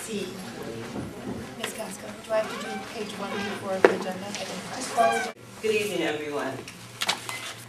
C. Ms. Casco, do I have to do page 1 before the agenda? Just follow. Good evening, everyone.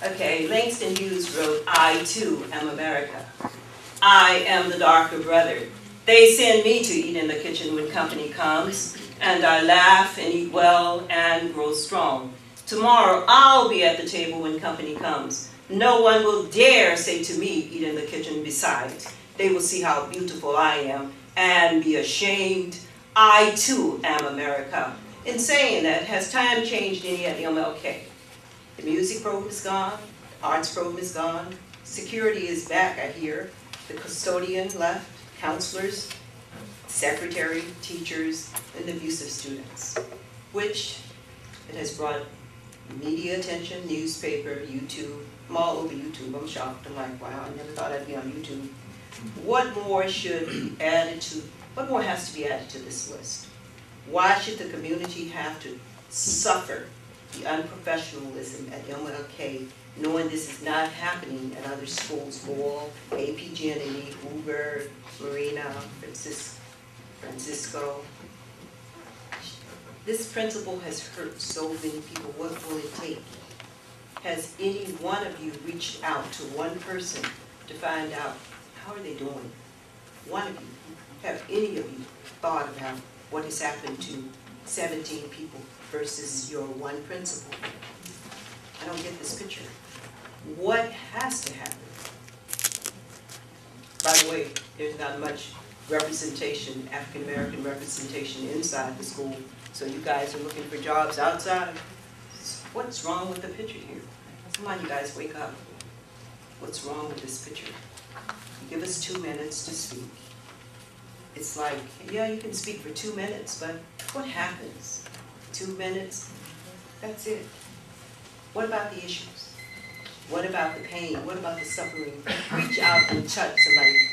Okay, Langston Hughes wrote, I too am America. I am the darker brother. They send me to eat in the kitchen when company comes, and I laugh and eat well and grow strong. Tomorrow I'll be at the table when company comes. No one will dare say to me, eat in the kitchen besides. They will see how beautiful I am and be ashamed. I too am America. In saying that, has time changed any at MLK? The music program is gone, the arts program is gone, security is back, I hear, the custodian left, counselors, secretary, teachers, and the abusive students, which it has brought media attention, newspaper, YouTube. I'm all over YouTube. I'm shocked. I'm like, wow, I never thought I'd be on YouTube. What more should be added to, what more has to be added to this list? Why should the community have to suffer the unprofessionalism at MLK, knowing this is not happening at other schools? Boyle, AP Jeannie, Uber, Marina, Francisco. This principal has hurt so many people. What will it take? Has any one of you reached out to one person to find out how are they doing? One of you. Have any of you thought about what has happened to 17 people versus your one principal? I don't get this picture. What has to happen? By the way, there's not much representation, African American representation inside the school, so you guys are looking for jobs outside. What's wrong with the picture here? Come on, you guys, wake up. What's wrong with this picture? You give us 2 minutes to speak. It's like, yeah, you can speak for 2 minutes, but what happens? 2 minutes, that's it. What about the issues? What about the pain? What about the suffering? Reach out and touch somebody.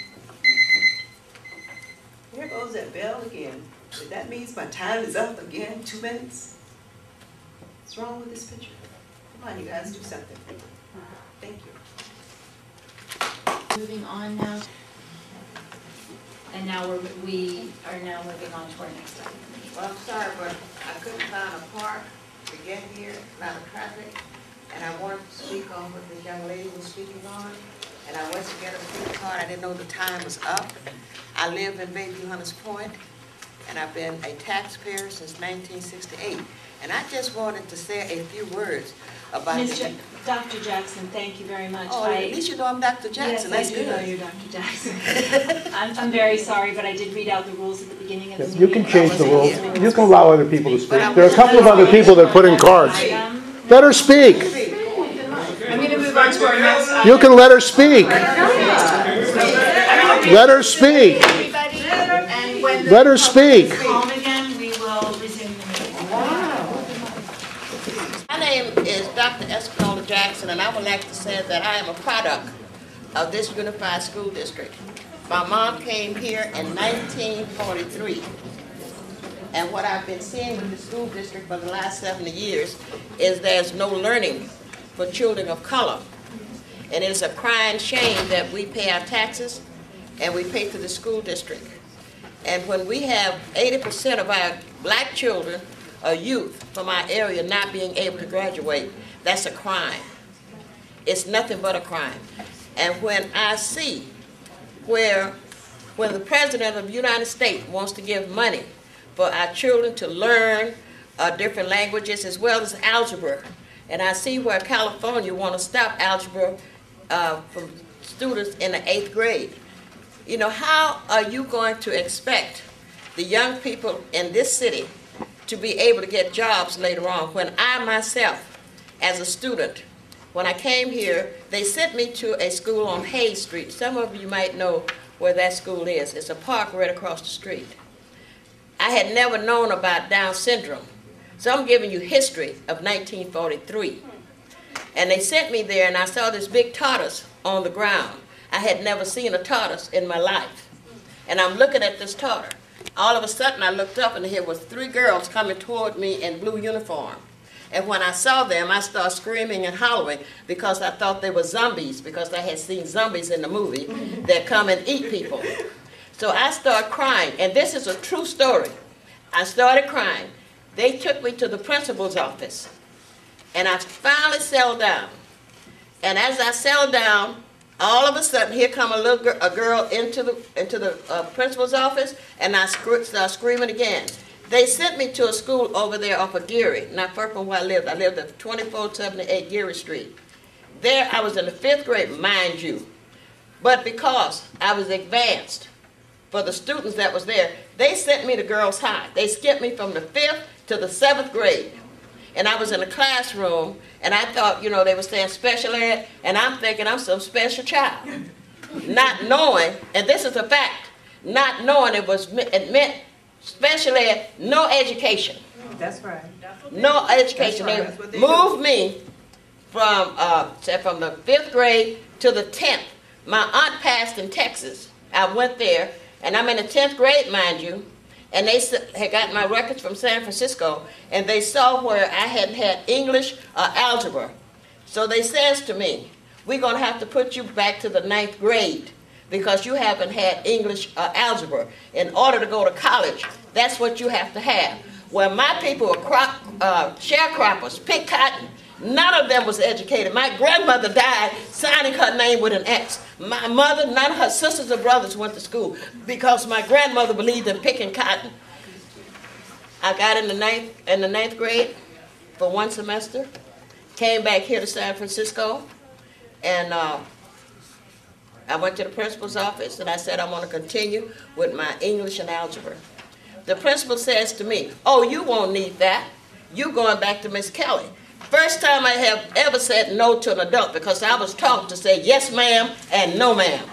There goes that bell again. That means my time is up again, 2 minutes? What's wrong with this picture? Come on, you guys, do something. Thank you. Moving on now. And now we are now moving on to our next item. Well, I'm sorry, but I couldn't find a park to get here, a lot of traffic, and I wanted to speak on what this young lady was speaking on, and I went to get a speaker card. I didn't know the time was up. I live in Bayview Hunters Point, and I've been a taxpayer since 1968, and I just wanted to say a few words about Dr. Jackson, thank you very much. Oh, at least you know I'm Dr. Jackson. Yes, that's I do good. know you're Dr. Jackson. I'm very sorry, but I did read out the rules at the beginning of the meeting. You can change the rules. You can allow other people to speak. There are a couple of other people that put in cards. Let her speak. I'm going to move on to our next item. You can let her speak. Let her speak. And when the Let her speak. calm again, we will resume the meeting. My name is Dr. Espanola Jackson, and I would like to say that I am a product of this unified school district. My mom came here in 1943, and what I've been seeing with the school district for the last 70 years is there's no learning for children of color. And it's a crying shame that we pay our taxes and we pay to the school district. And when we have 80% of our black children or youth from our area not being able to graduate, that's a crime. It's nothing but a crime. And when I see when the President of the United States wants to give money for our children to learn different languages as well as algebra, and I see where California want to stop algebra from students in the 8th grade, you know, how are you going to expect the young people in this city to be able to get jobs later on when I myself, as a student, when I came here, they sent me to a school on Hayes Street. Some of you might know where that school is. It's a park right across the street. I had never known about Down syndrome. So I'm giving you history of 1943. And they sent me there and I saw this big tortoise on the ground. I had never seen a tortoise in my life. And I'm looking at this tortoise. All of a sudden I looked up and here was 3 girls coming toward me in blue uniform. And when I saw them, I started screaming and hollering because I thought they were zombies, because I had seen zombies in the movie that come and eat people. So I started crying, and this is a true story. I started crying. They took me to the principal's office, and I finally settled down. And as I settled down, all of a sudden, here come a girl into the principal's office, and I start screaming again. They sent me to a school over there off of Geary, not far from where I lived. I lived at 2478 Geary Street. There, I was in the 5th grade, mind you. But because I was advanced for the students that was there, they sent me to Girls High. They skipped me from the 5th to the 7th grade. And I was in a classroom, and I thought, you know, they were saying special ed, and I'm thinking I'm some special child. Not knowing, and this is a fact, not knowing it meant special ed, no education. That's right. No education. That's right. They moved me from the 5th grade to the 10th. My aunt passed in Texas. I went there, and I'm in the 10th grade, mind you, and they had gotten my records from San Francisco, and they saw where I hadn't had English or algebra. So they says to me, we're going to have to put you back to the 9th grade because you haven't had English or algebra. In order to go to college, that's what you have to have. Well, my people were sharecroppers, pick cotton. None of them was educated. My grandmother died signing her name with an X. My mother, none of her sisters or brothers went to school because my grandmother believed in picking cotton. I got in the 9th grade for 1 semester, came back here to San Francisco, and I went to the principal's office and I said I want to continue with my English and algebra. The principal says to me, oh, you won't need that. You're going back to Miss Kelly. First time I have ever said no to an adult because I was taught to say yes ma'am and no ma'am.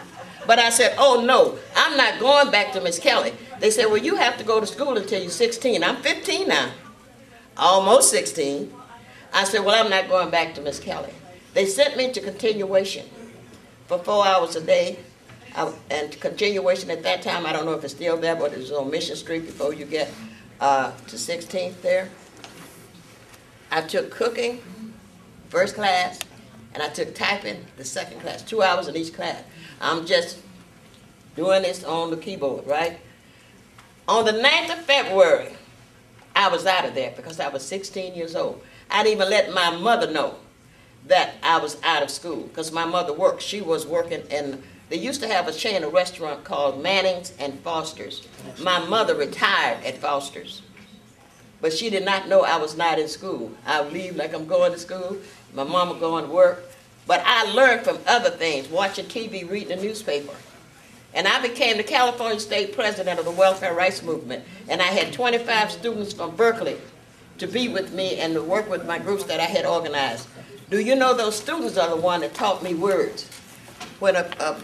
But I said, oh no, I'm not going back to Miss Kelly. They said, well, you have to go to school until you're 16. I'm 15 now, almost 16. I said, well, I'm not going back to Miss Kelly. They sent me to continuation for 4 hours a day. And continuation at that time, I don't know if it's still there, but it was on Mission Street before you get to 16th there. I took cooking, first class, and I took typing, the second class, 2 hours in each class. I'm just doing this on the keyboard, right? On the 9th of February, I was out of there because I was 16 years old. I didn't even let my mother know that I was out of school because my mother worked. She was working in, they used to have a chain of restaurant called Manning's and Foster's. My mother retired at Foster's. But she did not know I was not in school. I would leave like I'm going to school. My mom would go to work. But I learned from other things, watching TV, reading the newspaper. And I became the California State President of the Welfare Rights Movement. And I had 25 students from Berkeley to be with me and to work with my groups that I had organized. Do you know those students are the one that taught me words? When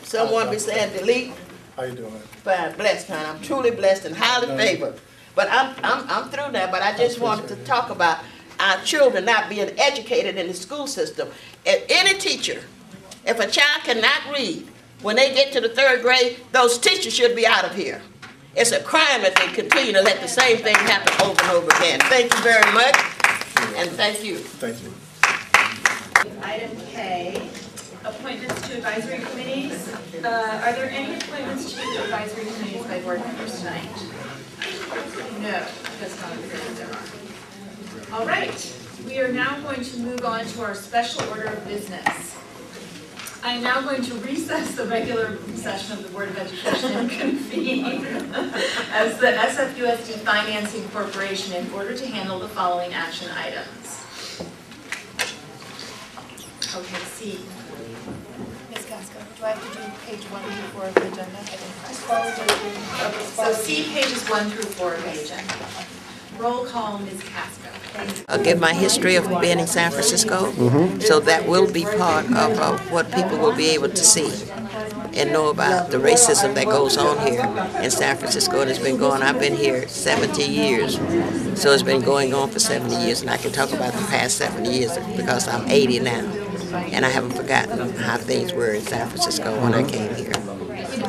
someone be saying delete, How you doing? fine, blessed, hon. I'm truly blessed and highly favored. But I'm through that, but I just wanted to talk about our children not being educated in the school system. If any teacher, if a child cannot read, when they get to the 3rd grade, those teachers should be out of here. It's a crime that they continue to let the same thing happen over and over again. Thank you very much, and thank you. Thank you. Item K, appointments to advisory committees. Are there any appointments to advisory committees by board members tonight? No, does not appear that there are. All right, we are now going to move on to our special order of business. I am now going to recess the regular session of the Board of Education and convene as the SFUSD Financing Corporation in order to handle the following action items. Okay, C. Ms. Casco, do I have to do page 1 through 4 of the agenda? Okay, so C, pages 1 through 4 of the agenda. Roll call, Ms. Casco. I'll give my history of being in San Francisco, so that will be part of what people will be able to see and know about the racism that goes on here in San Francisco. And it's been going, I've been here 70 years, so it's been going on for 70 years, and I can talk about the past 70 years because I'm 80 now, and I haven't forgotten how things were in San Francisco when I came here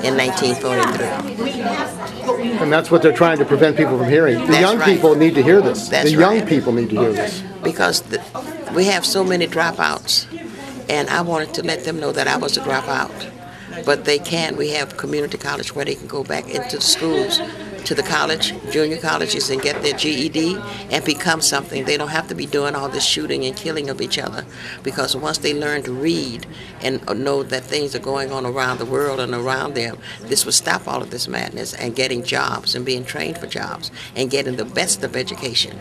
in 1943. And that's what they're trying to prevent people from hearing. The young people need to hear this. The young people need to hear this. Because we have so many dropouts, and I wanted to let them know that I was a dropout. but they can. We have community college where they can go back into the schools, to the college, junior colleges, and get their GED and become something. They don't have to be doing all this shooting and killing of each other, because once they learn to read and know that things are going on around the world and around them, this will stop all of this madness, and getting jobs and being trained for jobs and getting the best of education.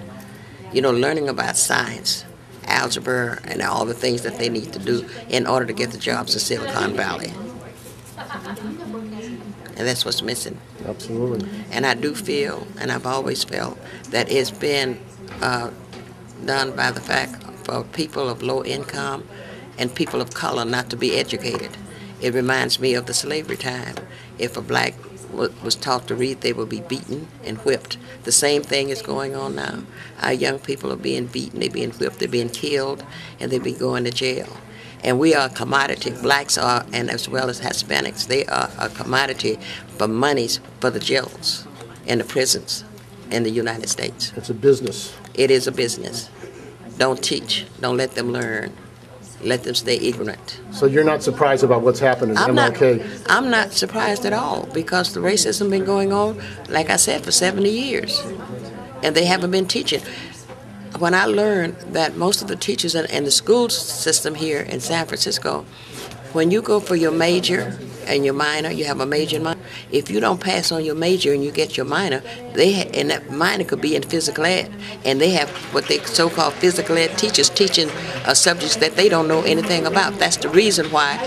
You know, learning about science, algebra, and all the things that they need to do in order to get the jobs in Silicon Valley. And that's what's missing. Absolutely. And I do feel, and I've always felt, that it's been done by the fact for people of low income and people of color not to be educated. It reminds me of the slavery time. If a black was taught to read, they would be beaten and whipped. The same thing is going on now. Our young people are being beaten, they're being whipped, they're being killed, and they're being going to jail. And we are a commodity. Blacks are, and as well as Hispanics, they are a commodity for monies for the jails and the prisons in the United States. It's a business. It is a business. Don't teach. Don't let them learn. Let them stay ignorant. So you're not surprised about what's happened in MLK? I'm not surprised at all, because the racism been going on, like I said, for 70 years. And they haven't been teaching. When I learned that most of the teachers in the school system here in San Francisco, when you go for your major and your minor, you have a major and minor. If you don't pass on your major and you get your minor, and that minor could be in physical ed, and they have what they so-called physical ed teachers teaching subjects that they don't know anything about. That's the reason why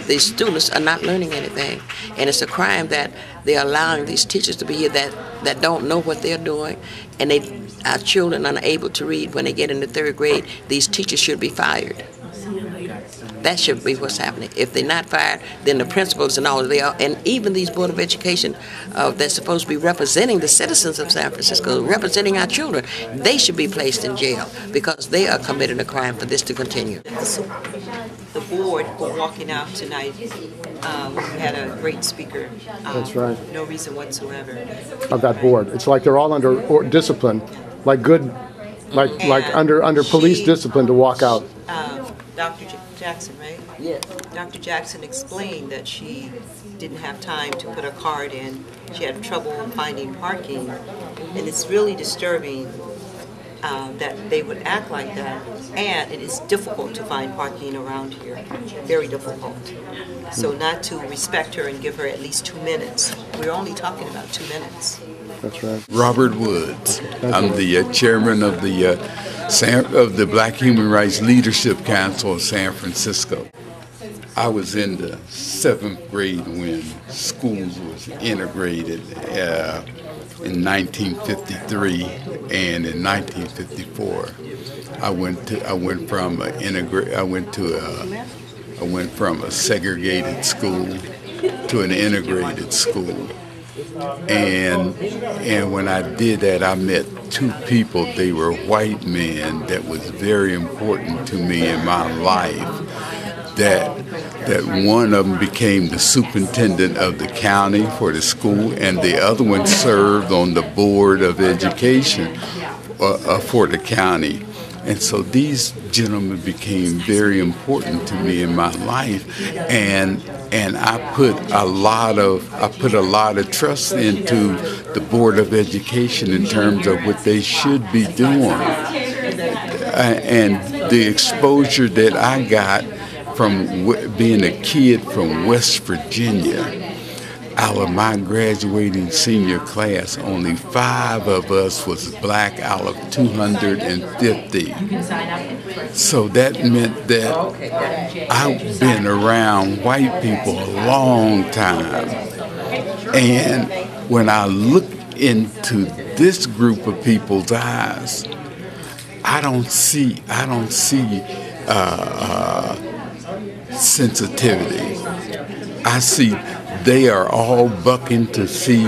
these students are not learning anything, and it's a crime that they're allowing these teachers to be here that don't know what they're doing, and our children are unable to read when they get into 3rd grade. These teachers should be fired. That should be what's happening. If they're not fired, then the principals and all they are, and even these Board of Education that's supposed to be representing the citizens of San Francisco, representing our children, they should be placed in jail because they are committing a crime for this to continue. The board for walking out tonight, we had a great speaker. That's right. No reason whatsoever. Of that board. It's like they're all under discipline, like good, like under police discipline to walk out. Dr. Jackson, right? Yes. Dr. Jackson explained that she didn't have time to put her card in. She had trouble finding parking, and it's really disturbing that they would act like that. And it is difficult to find parking around here, very difficult. So not to respect her and give her at least 2 minutes. We're only talking about 2 minutes. That's right. Robert Woods. I'm the chairman of the Black Human Rights Leadership Council of San Francisco. I was in the 7th grade when schools was integrated in 1953, and in 1954, I went from a segregated school to an integrated school. And when I did that, I met 2 people. They were white men that was very important to me in my life. That one of them became the superintendent of the county for the school, and the other one served on the board of education for the county. And so these gentlemen became very important to me in my life, and I put a lot of trust into the Board of Education in terms of what they should be doing, and the exposure that I got from being a kid from West Virginia. Out of my graduating senior class, only 5 of us was black out of 250. So that meant that I've been around white people a long time. And when I look into this group of people's eyes, I don't see sensitivity. I see they are all bucking to see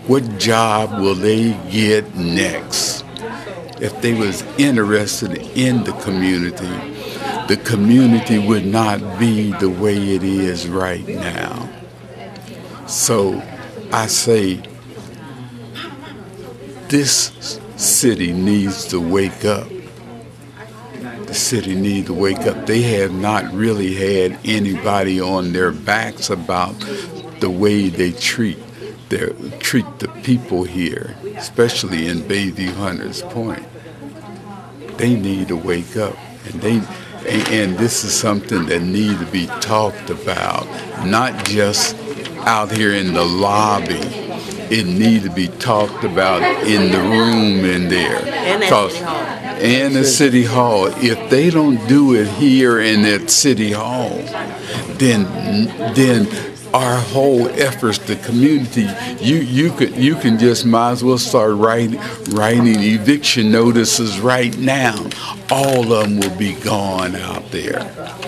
what job will they get next. If they was interested in the community would not be the way it is right now. So I say this city needs to wake up. The city need to wake up. They have not really had anybody on their backs about the way they treat the people here, especially in Bayview Hunters Point. They need to wake up, and this is something that needs to be talked about, not just out here in the lobby. It needs to be talked about in the room in there. And at City Hall. If they don't do it here and at City Hall, then our whole efforts, the community, you can just might as well start writing eviction notices right now. All of them will be gone out there.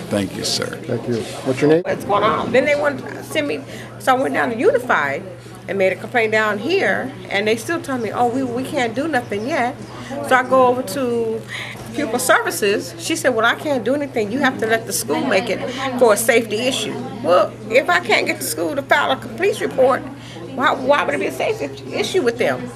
Thank you, sir. Thank you. What's your name? What's going on? Then they want to send me, so I went down to Unified and made a complaint down here, and they still tell me, oh, we can't do nothing yet. So I go over to Pupil Services. She said, well, I can't do anything. You have to let the school make it for a safety issue. Well, if I can't get the school to file a police report, why would it be a safety issue with them?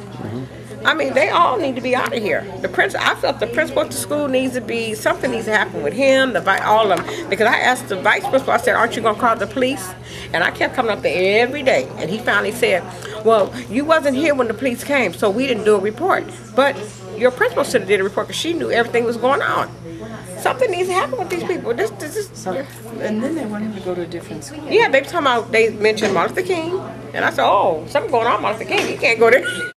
I mean, they all need to be out of here. I felt the principal at the school needs to be, something needs to happen with him, all of them. Because I asked the vice principal, I said, aren't you going to call the police? And I kept coming up there every day. And he finally said, well, you wasn't here when the police came, so we didn't do a report. But your principal should have did a report because she knew everything was going on. Something needs to happen with these people. And then they want him to go to a different school. Yeah, they mentioned Martin Luther King. And I said, oh, something going on, Martin Luther King. You can't go there.